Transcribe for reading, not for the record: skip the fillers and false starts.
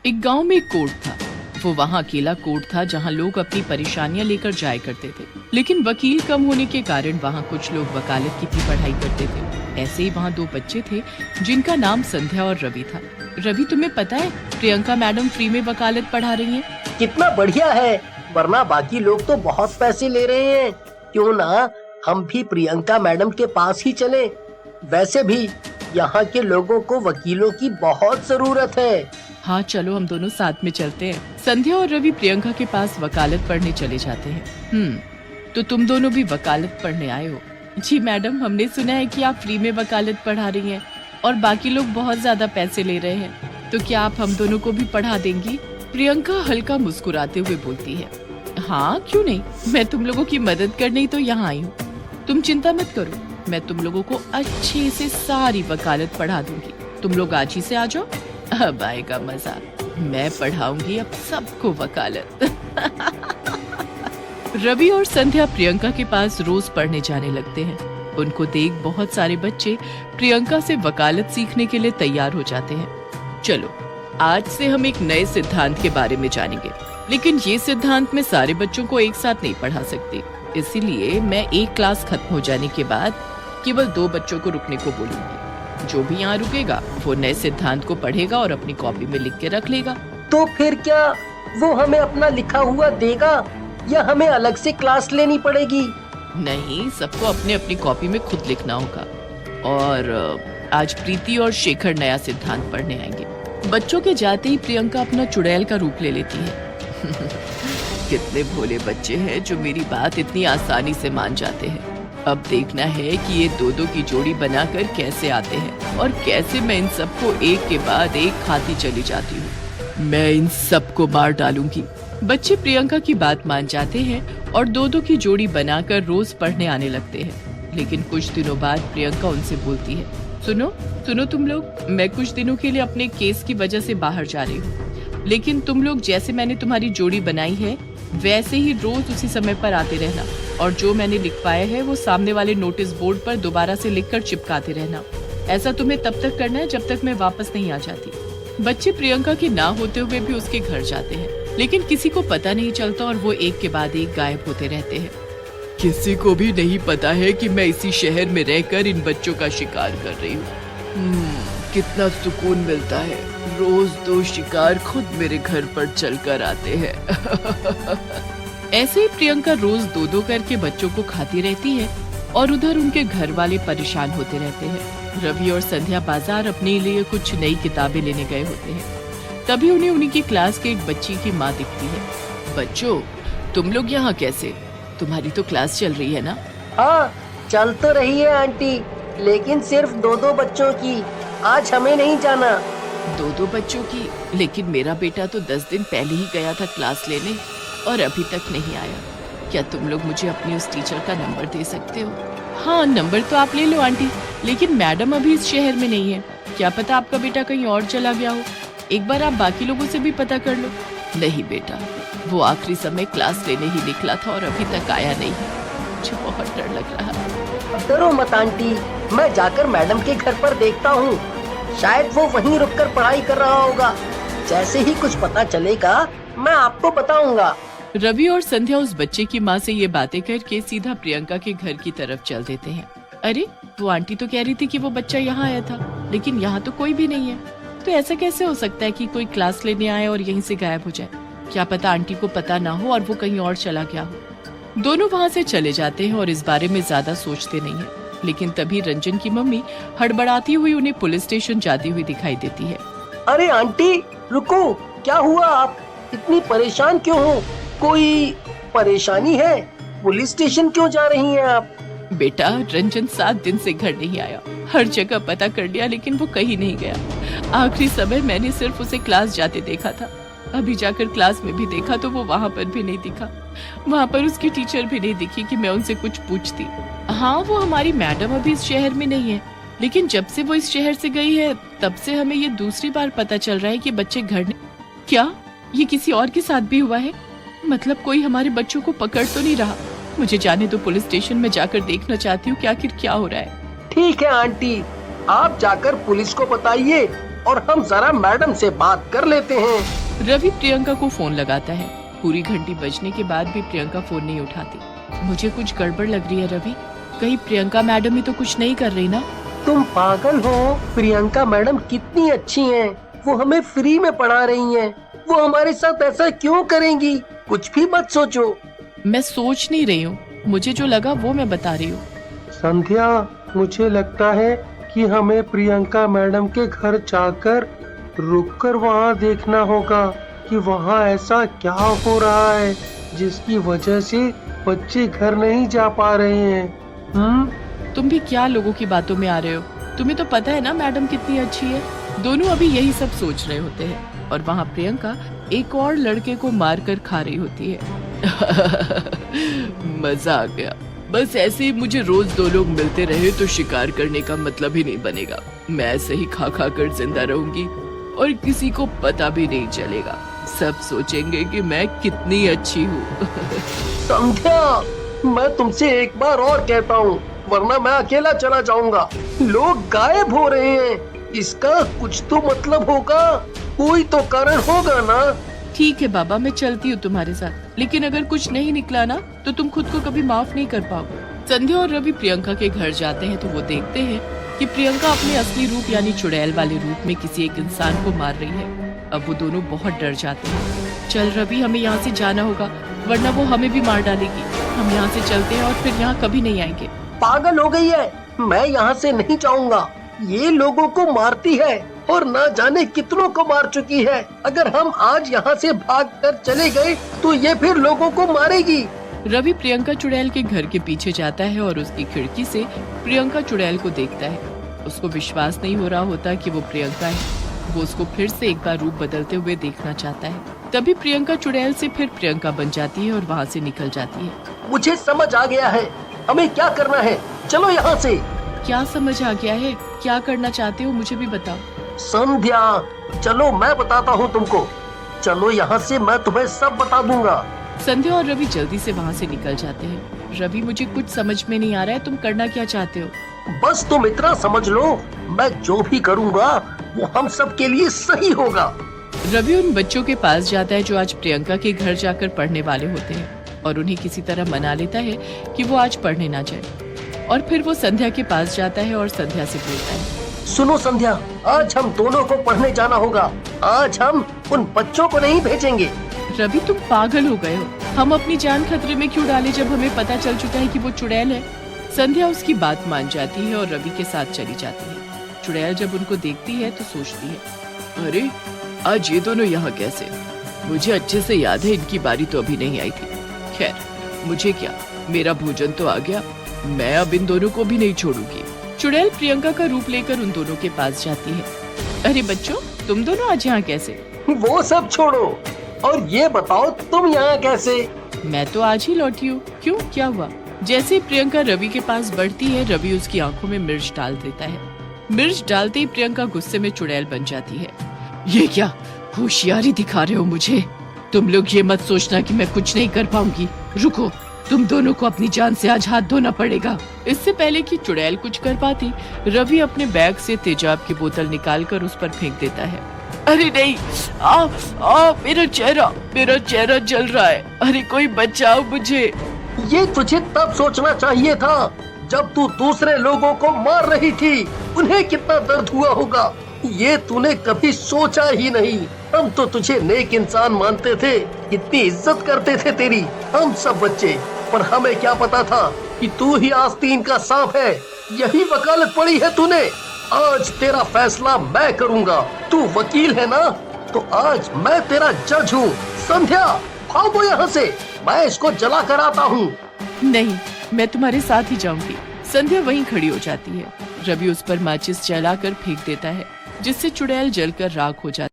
एक गांव में एक कोर्ट था। वो वहाँ अकेला कोर्ट था जहाँ लोग अपनी परेशानियां लेकर जाया करते थे। लेकिन वकील कम होने के कारण वहाँ कुछ लोग वकालत की भी पढ़ाई करते थे। ऐसे ही वहाँ दो बच्चे थे जिनका नाम संध्या और रवि था। रवि, तुम्हें पता है प्रियंका मैडम फ्री में वकालत पढ़ा रही हैं। कितना बढ़िया है, वरना बाकी लोग तो बहुत पैसे ले रहे हैं। क्यों ना हम भी प्रियंका मैडम के पास ही चलें। वैसे भी यहाँ के लोगों को वकीलों की बहुत जरूरत है। हाँ चलो, हम दोनों साथ में चलते हैं। संध्या और रवि प्रियंका के पास वकालत पढ़ने चले जाते हैं। तो तुम दोनों भी वकालत पढ़ने आए हो? जी मैडम, हमने सुना है कि आप फ्री में वकालत पढ़ा रही हैं और बाकी लोग बहुत ज्यादा पैसे ले रहे हैं, तो क्या आप हम दोनों को भी पढ़ा देंगी? प्रियंका हल्का मुस्कुराते हुए बोलती है, हाँ क्यों नहीं, मैं तुम लोगों की मदद करने ही तो यहाँ आई हूँ। तुम चिंता मत करो, मैं तुम लोगों को अच्छे से सारी वकालत पढ़ा दूंगी। तुम लोग आज ही से आ जाओ, अब आएगा मजा। मैं पढ़ाऊंगी अब सबको वकालत। रवि और संध्या प्रियंका के पास रोज पढ़ने जाने लगते हैं। उनको देख बहुत सारे बच्चे प्रियंका से वकालत सीखने के लिए तैयार हो जाते हैं। चलो, आज से हम एक नए सिद्धांत के बारे में जानेंगे, लेकिन ये सिद्धांत मैं सारे बच्चों को एक साथ नहीं पढ़ा सकती। इसीलिए मैं एक क्लास खत्म हो जाने के बाद केवल 2 बच्चों को रुकने को बोलूंगी। जो भी यहाँ रुकेगा वो नए सिद्धांत को पढ़ेगा और अपनी कॉपी में लिख के रख लेगा। तो फिर क्या वो हमें अपना लिखा हुआ देगा या हमें अलग से क्लास लेनी पड़ेगी? नहीं, सबको अपने अपनी कॉपी में खुद लिखना होगा। और आज प्रीति और शेखर नया सिद्धांत पढ़ने आएंगे। बच्चों के जाते ही प्रियंका अपना चुड़ैल का रूप ले लेती है। कितने भोले बच्चे हैं जो मेरी बात इतनी आसानी से मान जाते हैं। अब देखना है कि ये दो की जोड़ी बनाकर कैसे आते हैं और कैसे मैं इन सबको एक के बाद एक खाती चली जाती हूँ। मैं इन सबको मार डालूंगी। बच्चे प्रियंका की बात मान जाते हैं और दो की जोड़ी बनाकर रोज पढ़ने आने लगते हैं। लेकिन कुछ दिनों बाद प्रियंका उनसे बोलती है, सुनो सुनो तुम लोग, मैं कुछ दिनों के लिए अपने केस की वजह से बाहर जा रही हूँ, लेकिन तुम लोग जैसे मैंने तुम्हारी जोड़ी बनाई है वैसे ही रोज उसी समय पर आते रहना और जो मैंने लिखवाया है वो सामने वाले नोटिस बोर्ड पर दोबारा से लिखकर चिपकाते रहना। ऐसा तुम्हें तब तक करना है जब तक मैं वापस नहीं आ जाती। बच्चे प्रियंका के ना होते हुए भी उसके घर जाते हैं, लेकिन किसी को पता नहीं चलता और वो एक के बाद एक गायब होते रहते हैं। किसी को भी नहीं पता है कि मैं इसी शहर में रहकर इन बच्चों का शिकार कर रही हूँ। कितना सुकून मिलता है, रोज 2 शिकार खुद मेरे घर पर चलकर आते हैं। ऐसे ही प्रियंका रोज 2 करके बच्चों को खाती रहती है और उधर उनके घर वाले परेशान होते रहते हैं। रवि और संध्या बाजार अपने लिए कुछ नई किताबें लेने गए होते हैं। तभी उन्हें उन्हीं की क्लास के एक बच्ची की माँ दिखती है। बच्चों, तुम लोग यहाँ कैसे? तुम्हारी तो क्लास चल रही है ना? हाँ, चल तो रही है आंटी, लेकिन सिर्फ 2 बच्चों की। आज हमें नहीं जाना। 2 बच्चों की? लेकिन मेरा बेटा तो 10 दिन पहले ही गया था क्लास लेने और अभी तक नहीं आया। क्या तुम लोग मुझे अपनी उस टीचर का नंबर दे सकते हो? हाँ, नंबर तो आप ले लो आंटी, लेकिन मैडम अभी इस शहर में नहीं है। क्या पता आपका बेटा कहीं और चला गया हो। एक बार आप बाकी लोगों से भी पता कर लो। नहीं बेटा, वो आखिरी समय क्लास लेने ही निकला था और अभी तक आया नहीं है। मुझे बहुत डर लग रहा है। डरो मत आंटी, मैं जाकर मैडम के घर पर देखता हूँ। शायद वो वहीं रुककर पढ़ाई कर रहा होगा। जैसे ही कुछ पता चलेगा मैं आपको बताऊंगा। रवि और संध्या उस बच्चे की माँ से ये बातें करके सीधा प्रियंका के घर की तरफ चल देते हैं। अरे, वो आंटी तो कह रही थी कि वो बच्चा यहाँ आया था, लेकिन यहाँ तो कोई भी नहीं है। तो ऐसा कैसे हो सकता है कि कोई क्लास लेने आए और यहीं से गायब हो जाए? क्या पता आंटी को पता ना हो और वो कहीं और चला गया हो। दोनों वहाँ से चले जाते हैं और इस बारे में ज्यादा सोचते नहीं है। लेकिन तभी रंजन की मम्मी हड़बड़ाती हुई उन्हें पुलिस स्टेशन जाती हुई दिखाई देती है। अरे आंटी रुको, क्या हुआ? आप इतनी परेशान क्यों हो? कोई परेशानी है? पुलिस स्टेशन क्यों जा रही हैं आप? बेटा, रंजन 7 दिन से घर नहीं आया। हर जगह पता कर लिया लेकिन वो कहीं नहीं गया। आखिरी समय मैंने सिर्फ उसे क्लास जाते देखा था। अभी जाकर क्लास में भी देखा तो वो वहाँ पर भी नहीं दिखा। वहाँ पर उसकी टीचर भी नहीं दिखी कि मैं उनसे कुछ पूछती। हाँ, वो हमारी मैडम अभी इस शहर में नहीं है, लेकिन जब से वो इस शहर से गई है तब से हमें ये दूसरी बार पता चल रहा है कि बच्चे घर नहीं। क्या ये किसी और के साथ भी हुआ है? मतलब कोई हमारे बच्चों को पकड़ तो नहीं रहा? मुझे जाने दो, पुलिस स्टेशन में जाकर देखना चाहती हूँ कि आखिर क्या हो रहा है। ठीक है आंटी, आप जाकर पुलिस को बताइए और हम जरा मैडम से बात कर लेते हैं। रवि प्रियंका को फोन लगाता है। पूरी घंटी बजने के बाद भी प्रियंका फोन नहीं उठाती। मुझे कुछ गड़बड़ लग रही है रवि, कहीं प्रियंका मैडम ही तो कुछ नहीं कर रही ना? तुम पागल हो, प्रियंका मैडम कितनी अच्छी हैं, वो हमें फ्री में पढ़ा रही हैं, वो हमारे साथ ऐसा क्यों करेंगी? कुछ भी मत सोचो। मैं सोच नहीं रही हूँ, मुझे जो लगा वो मैं बता रही हूँ। संध्या, मुझे लगता है कि हमें प्रियंका मैडम के घर जाकर रुककर वहाँ देखना होगा कि वहाँ ऐसा क्या हो रहा है जिसकी वजह से बच्चे घर नहीं जा पा रहे हैं। तुम भी क्या लोगों की बातों में आ रहे हो? तुम्हें तो पता है ना मैडम कितनी अच्छी है। दोनों अभी यही सब सोच रहे होते हैं और वहाँ प्रियंका एक और लड़के को मार कर खा रही होती है। मजा आ गया। बस ऐसे ही मुझे रोज दो लोग मिलते रहे तो शिकार करने का मतलब ही नहीं बनेगा। मैं ऐसे ही खा खा कर जिंदा रहूंगी और किसी को पता भी नहीं चलेगा। सब सोचेंगे कि मैं कितनी अच्छी हूँ। संध्या, मैं तुमसे एक बार और कहता हूँ, वरना मैं अकेला चला जाऊंगा। लोग गायब हो रहे हैं, इसका कुछ तो मतलब होगा, कोई तो कारण होगा ना। ठीक है बाबा, मैं चलती हूँ तुम्हारे साथ, लेकिन अगर कुछ नहीं निकला ना तो तुम खुद को कभी माफ नहीं कर पाओगे। संध्या और रवि प्रियंका के घर जाते हैं तो वो देखते हैं कि प्रियंका अपने असली रूप यानी चुड़ैल वाले रूप में किसी एक इंसान को मार रही है। अब वो दोनों बहुत डर जाते हैं। चल रवि, हमें यहाँ से जाना होगा, वरना वो हमें भी मार डालेगी। हम यहाँ से चलते हैं और फिर यहाँ कभी नहीं आएंगे। पागल हो गई है, मैं यहाँ से नहीं जाऊंगा। ये लोगों को मारती है और ना जाने कितनों को मार चुकी है। अगर हम आज यहाँ से भागकर चले गए तो ये फिर लोगों को मारेगी। रवि प्रियंका चुड़ैल के घर के पीछे जाता है और उसकी खिड़की से प्रियंका चुड़ैल को देखता है। उसको विश्वास नहीं हो रहा होता कि वो प्रियंका है। वो उसको फिर से एक बार रूप बदलते हुए देखना चाहता है। तभी प्रियंका चुड़ैल से फिर प्रियंका बन जाती है और वहाँ से निकल जाती है। मुझे समझ आ गया है, हमें क्या करना है, चलो यहाँ से। क्या समझ आ गया है? क्या करना चाहते हो मुझे भी बताओ। संध्या, चलो मैं बताता हूँ तुमको। चलो यहाँ से, मैं तुम्हें सब बता दूंगा। संध्या और रवि जल्दी से वहाँ से निकल जाते हैं। रवि, मुझे कुछ समझ में नहीं आ रहा है, तुम करना क्या चाहते हो? बस तुम इतना समझ लो, मैं जो भी करूँगा वो हम सब के लिए सही होगा। रवि उन बच्चों के पास जाता है जो आज प्रियंका के घर जाकर पढ़ने वाले होते हैं और उन्हें किसी तरह मना लेता है कि वो आज पढ़ने ना जाए। और फिर वो संध्या के पास जाता है और संध्या से बोलता है, सुनो संध्या, आज हम दोनों को पढ़ने जाना होगा। आज हम उन बच्चों को नहीं भेजेंगे। रवि, तुम पागल हो गए हो। हम अपनी जान खतरे में क्यों डालें जब हमें पता चल चुका है कि वो चुड़ैल है। संध्या उसकी बात मान जाती है और रवि के साथ चली जाती है। चुड़ैल जब उनको देखती है तो सोचती है, अरे आज ये दोनों यहाँ कैसे? मुझे अच्छे से याद है इनकी बारी तो अभी नहीं आई थी। खैर, मुझे क्या, मेरा भोजन तो आ गया, मैं अब इन दोनों को भी नहीं छोड़ूंगी। चुड़ैल प्रियंका का रूप लेकर उन दोनों के पास जाती है। अरे बच्चों, तुम दोनों आज यहाँ कैसे? वो सब छोड़ो और ये बताओ तुम यहाँ कैसे? मैं तो आज ही लौटी हूँ। क्यों, क्या हुआ? जैसे ही प्रियंका रवि के पास बढ़ती है, रवि उसकी आंखों में मिर्च डाल देता है। मिर्च डालते ही प्रियंका गुस्से में चुड़ैल बन जाती है। ये क्या होशियारी दिखा रहे हो मुझे? तुम लोग ये मत सोचना कि मैं कुछ नहीं कर पाऊंगी। रुको, तुम दोनों को अपनी जान से आज हाथ धोना पड़ेगा। इससे पहले कि चुड़ैल कुछ कर पाती, रवि अपने बैग से तेजाब की बोतल निकालकर उस पर फेंक देता है। अरे नहीं, मेरा चेहरा जल रहा है। अरे कोई बचाओ मुझे। ये तुझे तब सोचना चाहिए था जब तू दूसरे लोगों को मार रही थी। उन्हें कितना दर्द हुआ होगा, ये तूने कभी सोचा ही नहीं। हम तो तुझे नेक इंसान मानते थे, कितनी इज्जत करते थे तेरी हम सब बच्चे, पर हमें क्या पता था कि तू ही आस्तीन का सांप है। यही वकालत पड़ी है तूने। आज तेरा फैसला मैं करूंगा। तू वकील है ना, तो आज मैं तेरा जज हूँ। संध्या, भागो यहाँ से, मैं इसको जला कर आता हूँ। नहीं, मैं तुम्हारे साथ ही जाऊंगी। संध्या वहीं खड़ी हो जाती है। रवि उस पर माचिस जलाकर फेंक देता है, जिससे चुड़ैल जलकर राख हो जाती है।